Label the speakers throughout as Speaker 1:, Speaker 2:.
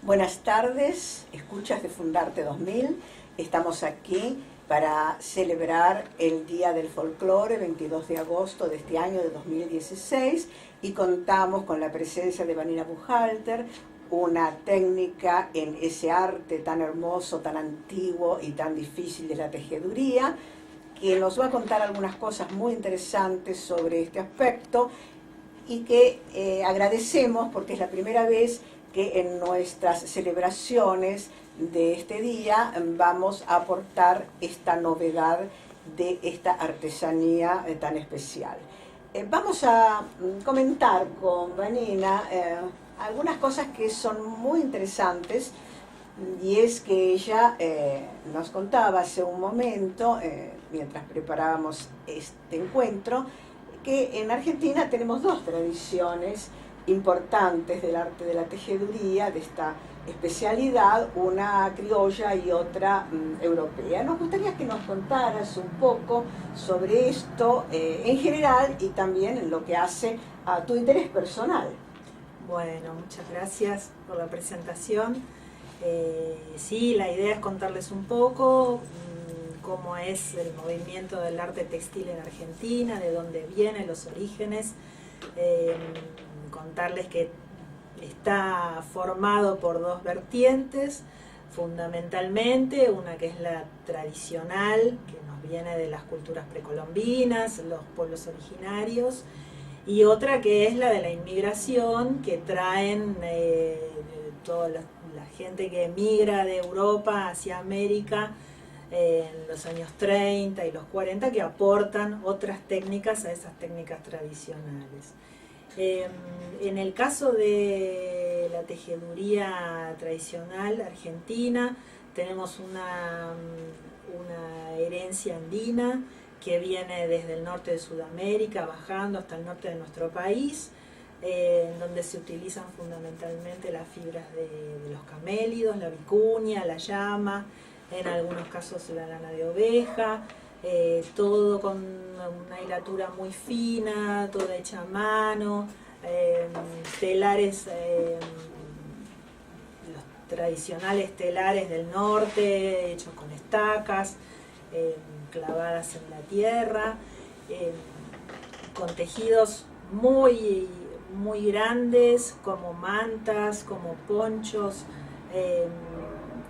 Speaker 1: Buenas tardes, escuchas de Fundarte 2000. Estamos aquí para celebrar el Día del Folclore, 22 de agosto de este año de 2016, y contamos con la presencia de Vanina Buchalter, una técnica en ese arte tan hermoso, tan antiguo y tan difícil de la tejeduría, que nos va a contar algunas cosas muy interesantes sobre este aspecto y que agradecemos porque es la primera vez que en nuestras celebraciones de este día vamos a aportar esta novedad de esta artesanía tan especial. Vamos a comentar con Vanina algunas cosas que son muy interesantes, y es que ella nos contaba hace un momento, mientras preparábamos este encuentro, que en Argentina tenemos dos tradiciones importantes del arte de la tejeduría, de esta especialidad, una criolla y otra europea. Nos gustaría que nos contaras un poco sobre esto en general y también en lo que hace a tu interés personal.
Speaker 2: Bueno, muchas gracias por la presentación. Sí, la idea es contarles un poco cómo es el movimiento del arte textil en Argentina, de dónde viene, los orígenes, contarles que está formado por dos vertientes, fundamentalmente, una que es la tradicional, que nos viene de las culturas precolombinas, los pueblos originarios, y otra que es la de la inmigración, que traen toda la gente que emigra de Europa hacia América en los años 30 y los 40, que aportan otras técnicas a esas técnicas tradicionales. En el caso de la tejeduría tradicional argentina, tenemos una herencia andina que viene desde el norte de Sudamérica, bajando hasta el norte de nuestro país, en donde se utilizan fundamentalmente las fibras de los camélidos, la vicuña, la llama, en algunos casos la lana de oveja, todo con una hilatura muy fina, toda hecha a mano, telares, los tradicionales telares del norte, hechos con estacas, clavadas en la tierra, con tejidos muy grandes, como mantas, como ponchos.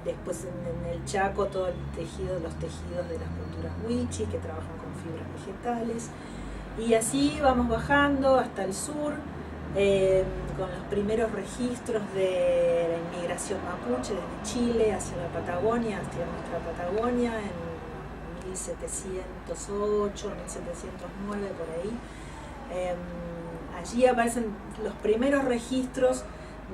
Speaker 2: Después en el Chaco todo los tejidos de las culturas wichis, que trabajan con fibras vegetales, y así vamos bajando hasta el sur, con los primeros registros de la inmigración mapuche desde Chile hacia la Patagonia, hacia nuestra Patagonia, en 1708, 1709, por ahí. Allí aparecen los primeros registros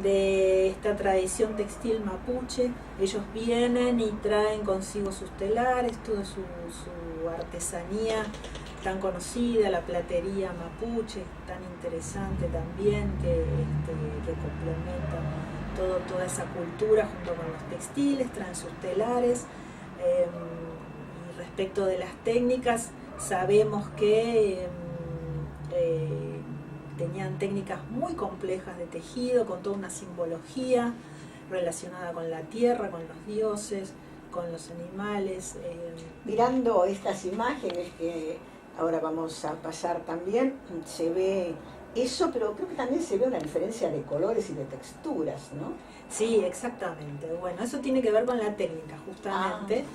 Speaker 2: de esta tradición textil mapuche. Ellos vienen y traen consigo sus telares, toda su artesanía tan conocida, la platería mapuche, tan interesante también, que complementa toda esa cultura junto con los textiles, traen sus telares. Y respecto de las técnicas, sabemos que tenían técnicas muy complejas de tejido, con toda una simbología relacionada con la tierra, con los dioses, con los animales.
Speaker 1: Mirando estas imágenes que ahora vamos a pasar también, se ve eso, pero creo que también se ve una diferencia de colores y de texturas, ¿no?
Speaker 2: Sí, exactamente. Bueno, eso tiene que ver con la técnica, justamente.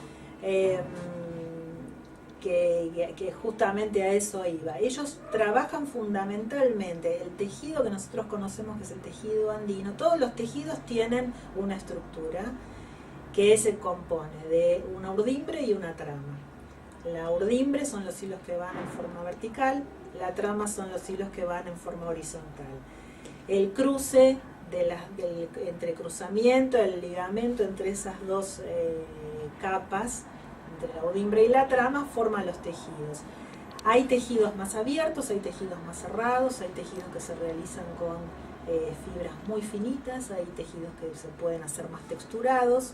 Speaker 2: Que justamente a eso iba. Ellos trabajan fundamentalmente el tejido que nosotros conocemos, que es el tejido andino. Todos los tejidos tienen una estructura que se compone de una urdimbre y una trama. La urdimbre son los hilos que van en forma vertical, la trama son los hilos que van en forma horizontal. El cruce del entrecruzamiento, el ligamento entre esas dos capas, entre la urdimbre y la trama, forman los tejidos. Hay tejidos más abiertos, hay tejidos más cerrados, hay tejidos que se realizan con fibras muy finitas, hay tejidos que se pueden hacer más texturados.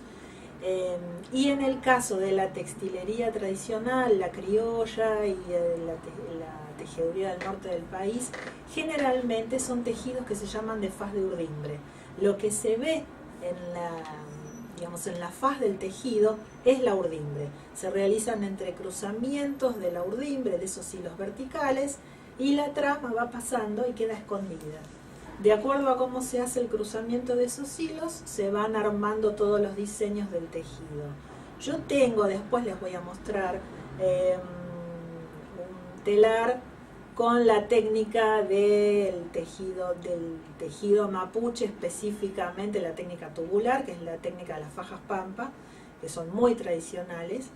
Speaker 2: Y en el caso de la textilería tradicional, la criolla y la tejeduría del norte del país, generalmente son tejidos que se llaman de faz de urdimbre. Lo que se ve digamos, en la faz del tejido es la urdimbre. Se realizan entrecruzamientos de la urdimbre, de esos hilos verticales, y la trama va pasando y queda escondida. De acuerdo a cómo se hace el cruzamiento de esos hilos, se van armando todos los diseños del tejido. Yo tengo, después les voy a mostrar, un telar con la técnica del tejido mapuche, específicamente la técnica tubular, que es la técnica de las fajas pampa, que son muy tradicionales.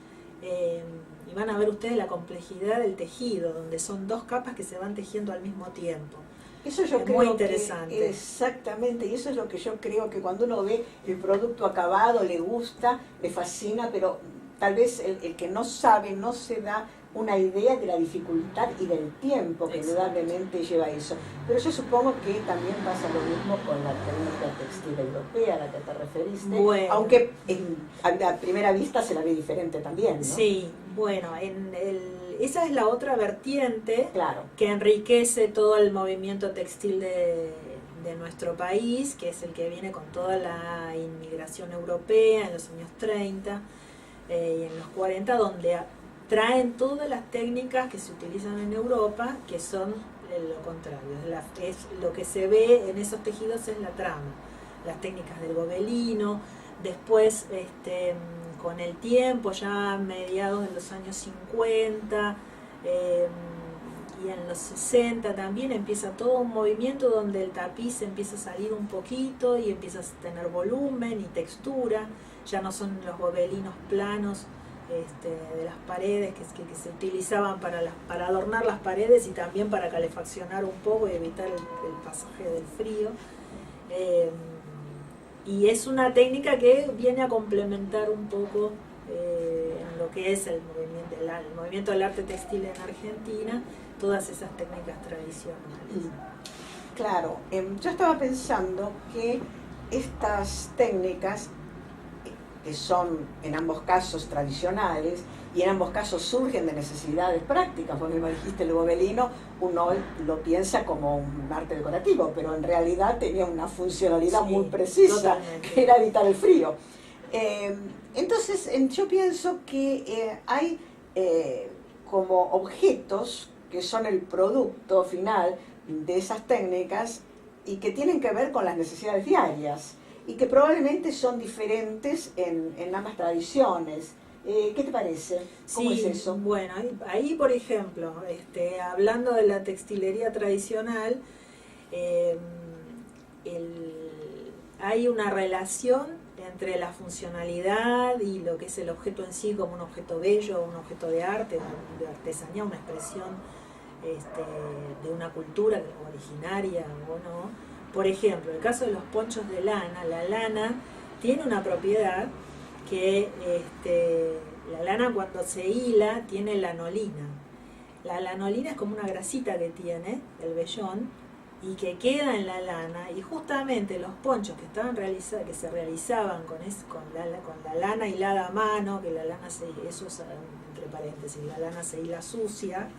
Speaker 2: Y van a ver ustedes la complejidad del tejido, donde son dos capas que se van tejiendo al mismo tiempo.
Speaker 1: Eso yo creo
Speaker 2: muy interesante.
Speaker 1: Que, exactamente, y eso es lo que yo creo que cuando uno ve el producto acabado, le gusta, le fascina, pero tal vez el que no sabe, no se da una idea de la dificultad y del tiempo que indudablemente lleva eso. Pero yo supongo que también pasa lo mismo con la técnica textil europea a la que te referiste,
Speaker 2: bueno,
Speaker 1: aunque a primera vista se la ve diferente también, ¿no?
Speaker 2: Sí, bueno, esa es la otra vertiente,
Speaker 1: claro,
Speaker 2: que enriquece todo el movimiento textil de nuestro país, que es el que viene con toda la inmigración europea en los años 30 y en los 40, donde traen todas las técnicas que se utilizan en Europa, que son lo contrario. Es lo que se ve en esos tejidos es la trama, las técnicas del gobelino. Después, con el tiempo, ya a mediados de los años 50 y en los 60 también empieza todo un movimiento donde el tapiz empieza a salir un poquito y empieza a tener volumen y textura. Ya no son los gobelinos planos de las paredes que se utilizaban para adornar las paredes y también para calefaccionar un poco y evitar el pasaje del frío. Y es una técnica que viene a complementar un poco en lo que es el movimiento del arte textil en Argentina, todas esas técnicas tradicionales.
Speaker 1: Claro, yo estaba pensando que estas técnicas, que son en ambos casos tradicionales y en ambos casos surgen de necesidades prácticas, porque como dijiste, el gobelino uno lo piensa como un arte decorativo, pero en realidad tenía una funcionalidad muy precisa, totalmente, que era evitar el frío. Entonces yo pienso que hay como objetos que son el producto final de esas técnicas y que tienen que ver con las necesidades diarias y que probablemente son diferentes en ambas tradiciones. ¿Qué te parece? ¿Cómo es eso?
Speaker 2: Bueno, ahí por ejemplo, hablando de la textilería tradicional, hay una relación entre la funcionalidad y lo que es el objeto en sí como un objeto bello, un objeto de arte, de artesanía, una expresión de una cultura originaria o no. Por ejemplo, el caso de los ponchos de lana, la lana tiene una propiedad que la lana cuando se hila tiene lanolina. La lanolina es como una grasita que tiene el vellón y que queda en la lana, y justamente los ponchos que se realizaban con la lana hilada a mano, que la lana eso es, entre paréntesis, la lana se hila sucia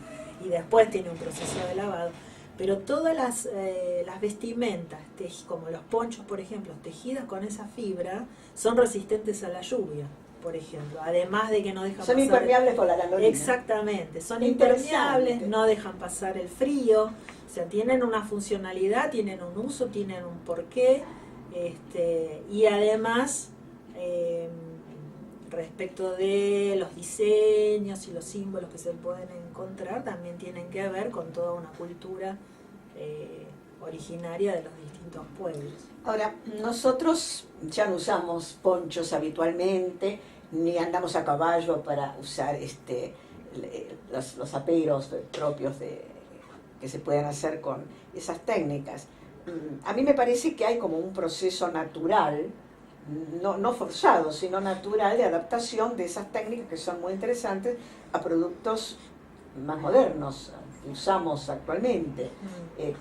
Speaker 2: y después tiene un proceso de lavado. Pero todas las vestimentas, como los ponchos, por ejemplo, tejidas con esa fibra, son resistentes a la lluvia, por ejemplo. Además de que no dejan pasar...
Speaker 1: Son impermeables por la lanolina.
Speaker 2: Exactamente, son impermeables, no dejan pasar el frío. O sea, tienen una funcionalidad, tienen un uso, tienen un porqué. Y además, respecto de los diseños y los símbolos que se pueden encontrar, también tienen que ver con toda una cultura originaria de los distintos pueblos.
Speaker 1: Ahora, nosotros ya no usamos ponchos habitualmente, ni andamos a caballo para usar los aperos propios que se pueden hacer con esas técnicas. A mí me parece que hay como un proceso natural, no forzado, sino natural, de adaptación de esas técnicas que son muy interesantes a productos más modernos que usamos actualmente,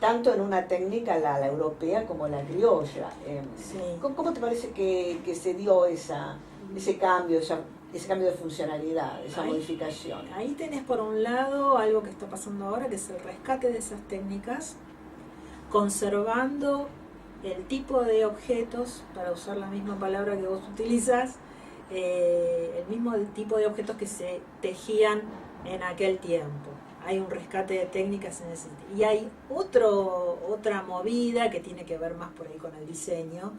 Speaker 1: tanto en una técnica la europea como la criolla.
Speaker 2: Sí.
Speaker 1: ¿Cómo te parece que se dio ese cambio de funcionalidad, esa modificación?
Speaker 2: Ahí tenés por un lado algo que está pasando ahora, que es el rescate de esas técnicas, conservando el tipo de objetos, para usar la misma palabra que vos utilizás, el mismo tipo de objetos que se tejían en aquel tiempo. Hay un rescate de técnicas en ese sentido. Y hay otra movida que tiene que ver más por ahí con el diseño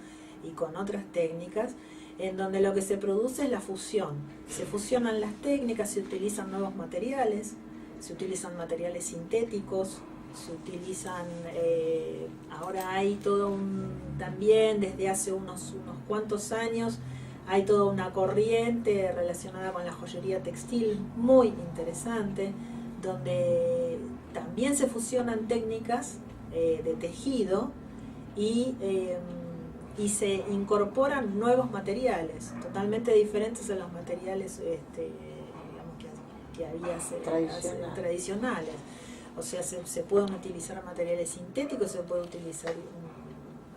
Speaker 2: y con otras técnicas, en donde lo que se produce es la fusión. Se fusionan las técnicas, se utilizan nuevos materiales, se utilizan materiales sintéticos, se utilizan, ahora hay todo también desde hace unos cuantos años, hay toda una corriente relacionada con la joyería textil muy interesante, donde también se fusionan técnicas de tejido y se incorporan nuevos materiales, totalmente diferentes a los materiales digamos, que había tradicionales. O sea, se pueden utilizar materiales sintéticos, se puede utilizar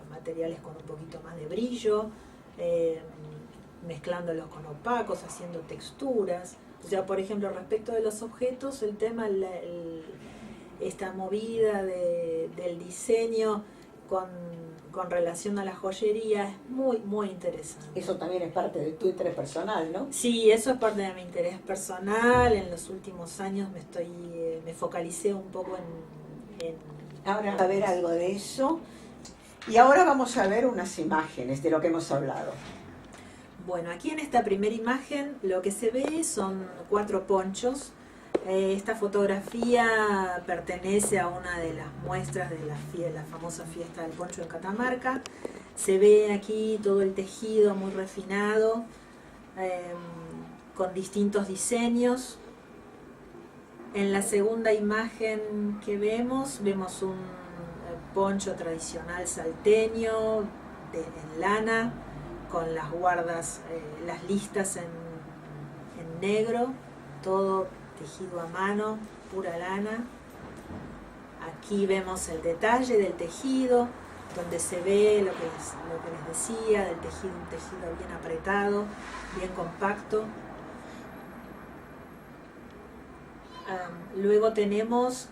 Speaker 2: materiales con un poquito más de brillo, mezclándolos con opacos, haciendo texturas. O sea, por ejemplo, respecto de los objetos, el tema, esta movida del diseño con relación a la joyería es muy, muy interesante.
Speaker 1: Eso también es parte de tu interés personal, ¿no?
Speaker 2: Sí, eso es parte de mi interés personal. En los últimos años me focalicé un poco en
Speaker 1: ahora a ver algo de eso. Y ahora vamos a ver unas imágenes de lo que hemos hablado.
Speaker 2: Bueno, aquí en esta primera imagen lo que se ve son 4 ponchos. Esta fotografía pertenece a una de las muestras de la famosa fiesta del poncho en Catamarca. Se ve aquí todo el tejido muy refinado, con distintos diseños. En la segunda imagen que vemos un poncho tradicional salteño en lana, con las guardas, las listas en negro, todo tejido a mano, pura lana. Aquí vemos el detalle del tejido, donde se ve lo que les decía, del tejido, un tejido bien apretado, bien compacto. Luego tenemos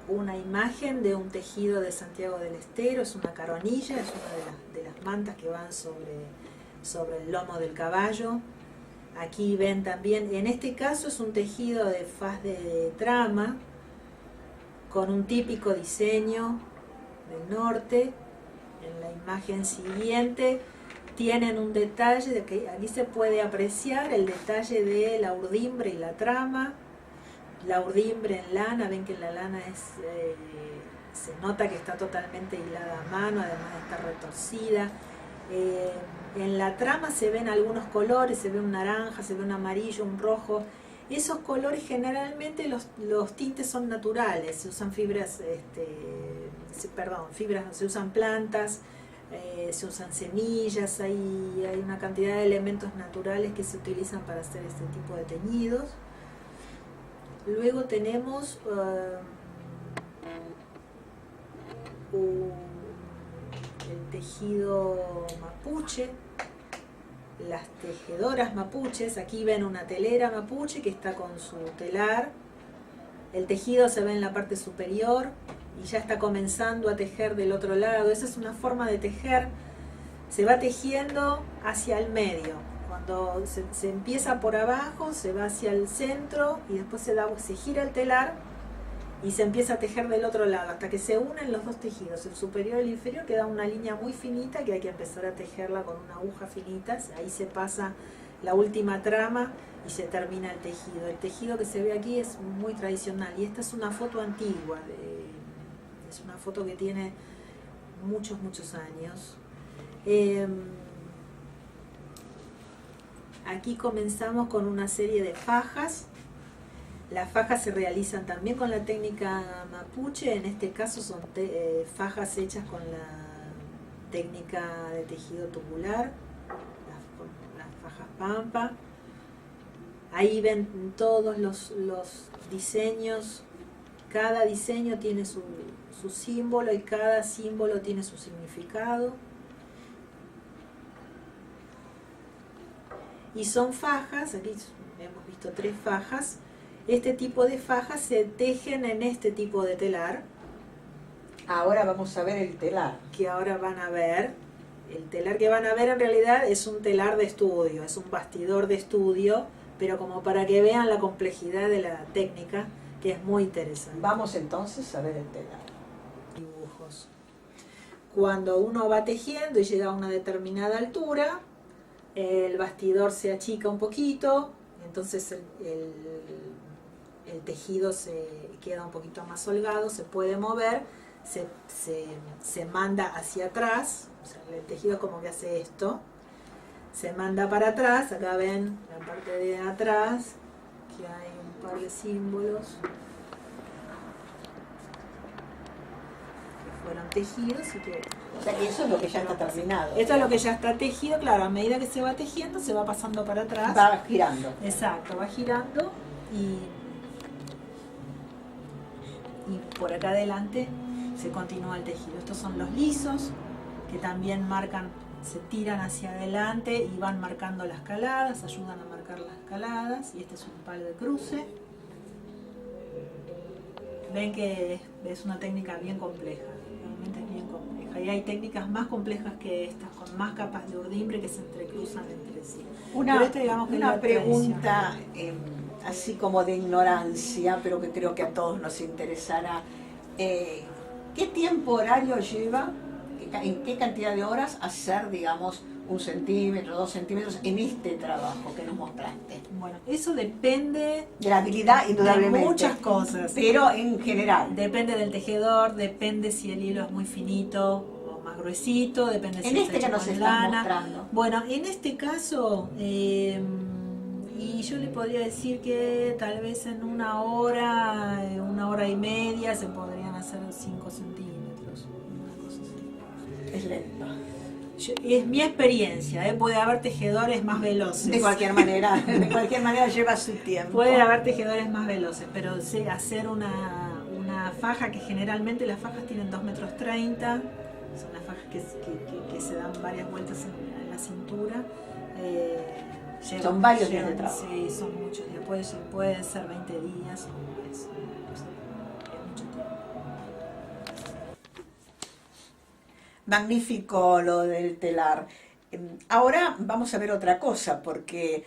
Speaker 2: una imagen de un tejido de Santiago del Estero, es una caronilla, es una de las mantas que van sobre el lomo del caballo. Aquí ven también, en este caso es un tejido de faz de trama, con un típico diseño del norte. En la imagen siguiente tienen un detalle, de que aquí se puede apreciar el detalle de la urdimbre y la trama. La urdimbre en lana, ven que la lana se nota que está totalmente hilada a mano, además de estar retorcida. En la trama se ven algunos colores, se ve un naranja, se ve un amarillo, un rojo. Esos colores generalmente los tintes son naturales, se usan fibras, se usan plantas, se usan semillas, hay una cantidad de elementos naturales que se utilizan para hacer este tipo de teñidos. Luego tenemos el tejido mapuche, las tejedoras mapuches. Aquí ven una telera mapuche que está con su telar. El tejido se ve en la parte superior y ya está comenzando a tejer del otro lado. Esa es una forma de tejer. Se va tejiendo hacia el medio. Cuando se empieza por abajo, se va hacia el centro y después se gira el telar y se empieza a tejer del otro lado hasta que se unen los dos tejidos, el superior y el inferior. Queda una línea muy finita que hay que empezar a tejerla con una aguja finita. Ahí se pasa la última trama y se termina el tejido. El tejido que se ve aquí es muy tradicional y esta es una foto antigua, es una foto que tiene muchos años. Aquí comenzamos con una serie de fajas. Las fajas se realizan también con la técnica mapuche. En este caso son fajas hechas con la técnica de tejido tubular, las fajas pampa. Ahí ven todos los diseños. Cada diseño tiene su símbolo y cada símbolo tiene su significado. Y son fajas, aquí hemos visto 3 fajas. Este tipo de fajas se tejen en este tipo de telar.
Speaker 1: Ahora vamos a ver el telar.
Speaker 2: Que ahora van a ver. El telar que van a ver en realidad es un telar de estudio, es un bastidor de estudio, pero como para que vean la complejidad de la técnica, que es muy interesante.
Speaker 1: Vamos entonces a ver el telar.
Speaker 2: Dibujos. Cuando uno va tejiendo y llega a una determinada altura, el bastidor se achica un poquito, entonces el tejido se queda un poquito más holgado, se puede mover, se manda hacia atrás, o sea, el tejido como que hace esto, se manda para atrás, acá ven la parte de atrás, que hay un par de símbolos que fueron tejidos y que...
Speaker 1: O sea que eso es lo que ya está terminado.
Speaker 2: Esto es lo que ya está tejido, claro, a medida que se va tejiendo se va pasando para atrás.
Speaker 1: Va girando.
Speaker 2: Exacto, va girando y por acá adelante se continúa el tejido. Estos son los lisos, que también marcan, se tiran hacia adelante y van marcando las caladas, ayudan a marcar las caladas, y este es un palo de cruce. Ven que es una técnica bien compleja, realmente es bien compleja, y hay técnicas más complejas que estas, con más capas de urdimbre que se entrecruzan entre sí.
Speaker 1: Una pregunta así como de ignorancia, pero que creo que a todos nos interesará. ¿Qué tiempo horario lleva, en qué cantidad de horas hacer, digamos, 1 centímetro, 2 centímetros en este trabajo que nos mostraste?
Speaker 2: Bueno, eso depende
Speaker 1: de la habilidad, indudablemente.
Speaker 2: De muchas cosas.
Speaker 1: Pero en general.
Speaker 2: Depende del tejedor, depende si el hilo es muy finito o más gruesito, depende si
Speaker 1: está hecho con lana. Mostrando.
Speaker 2: Bueno, en este caso, y yo le podría decir que tal vez en 1 hora, 1 hora y media, se podrían hacer 5 centímetros. Una cosa así.
Speaker 1: Es lento.
Speaker 2: Es mi experiencia, puede haber tejedores más veloces.
Speaker 1: De cualquier manera lleva su tiempo.
Speaker 2: Puede haber tejedores más veloces, pero hacer una faja, que generalmente las fajas tienen 2,30 metros, son las fajas que se dan varias vueltas en la cintura.
Speaker 1: Son varios días de trabajo.
Speaker 2: Sí, son muchos días, puede ser 20 días o es mucho tiempo.
Speaker 1: Magnífico lo del telar. Ahora vamos a ver otra cosa, porque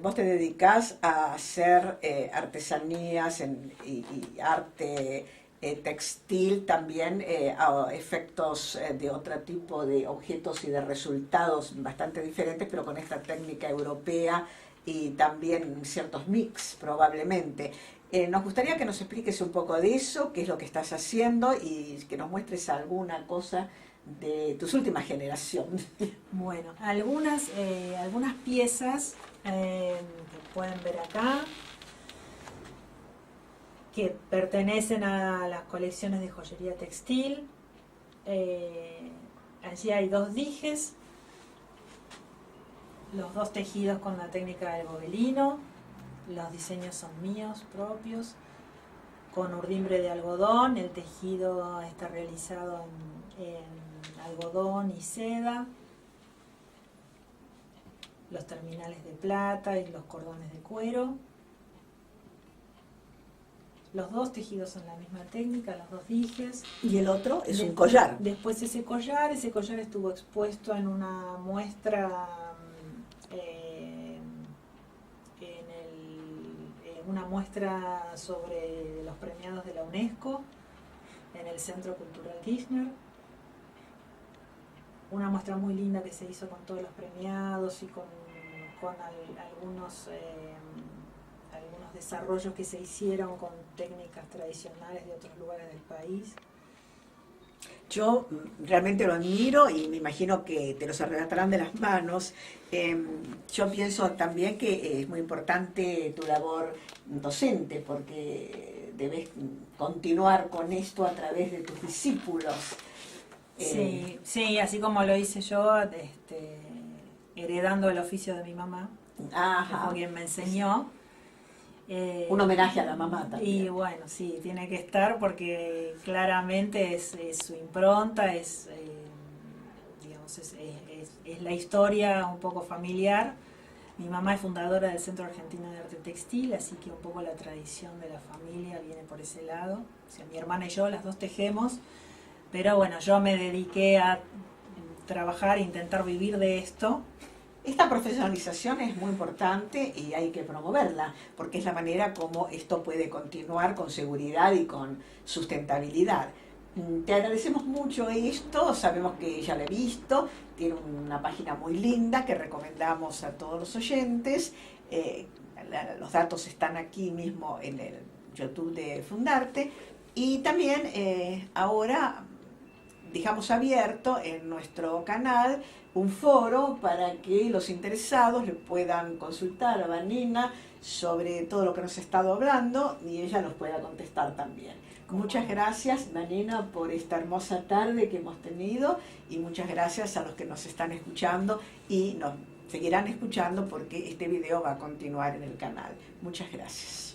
Speaker 1: vos te dedicás a hacer artesanías y arte textil también, a efectos de otro tipo de objetos y de resultados bastante diferentes, pero con esta técnica europea y también ciertos mix probablemente. Nos gustaría que nos expliques un poco de eso, qué es lo que estás haciendo y que nos muestres alguna cosa de tus últimas generaciones.
Speaker 2: Bueno, algunas piezas que pueden ver acá, que pertenecen a las colecciones de joyería textil. Allí hay 2 dijes, los 2 tejidos con la técnica del gobelino, los diseños son míos propios, con urdimbre de algodón, el tejido está realizado en algodón y seda, los terminales de plata y los cordones de cuero. Los 2 tejidos son la misma técnica, los 2 dijes.
Speaker 1: Y el otro es un collar.
Speaker 2: Después ese collar estuvo expuesto en una muestra, una muestra sobre los premiados de la UNESCO en el Centro Cultural Kirchner. Una muestra muy linda que se hizo con todos los premiados y con algunos desarrollos que se hicieron con técnicas tradicionales de otros lugares del país.
Speaker 1: Yo realmente lo admiro y me imagino que te los arrebatarán de las manos. Yo pienso también que es muy importante tu labor docente, porque debes continuar con esto a través de tus discípulos.
Speaker 2: Sí, así como lo hice yo, heredando el oficio de mi mamá,
Speaker 1: Ajá.
Speaker 2: Como quien me enseñó.
Speaker 1: Un homenaje a la mamá también.
Speaker 2: Y bueno, sí, tiene que estar porque claramente es su impronta, es la historia un poco familiar. Mi mamá es fundadora del Centro Argentino de Arte Textil, así que un poco la tradición de la familia viene por ese lado. O sea, mi hermana y yo, las 2 tejemos, pero bueno, yo me dediqué a trabajar e intentar vivir de esto.
Speaker 1: Esta profesionalización es muy importante y hay que promoverla, porque es la manera como esto puede continuar con seguridad y con sustentabilidad. Te agradecemos mucho esto, sabemos que ya lo he visto, tiene una página muy linda que recomendamos a todos los oyentes. Los datos están aquí mismo en el YouTube de Fundarte, y también ahora dejamos abierto en nuestro canal un foro para que los interesados le puedan consultar a Vanina sobre todo lo que nos ha estado hablando y ella nos pueda contestar también. Muchas gracias, Vanina, por esta hermosa tarde que hemos tenido, y muchas gracias a los que nos están escuchando y nos seguirán escuchando porque este video va a continuar en el canal. Muchas gracias.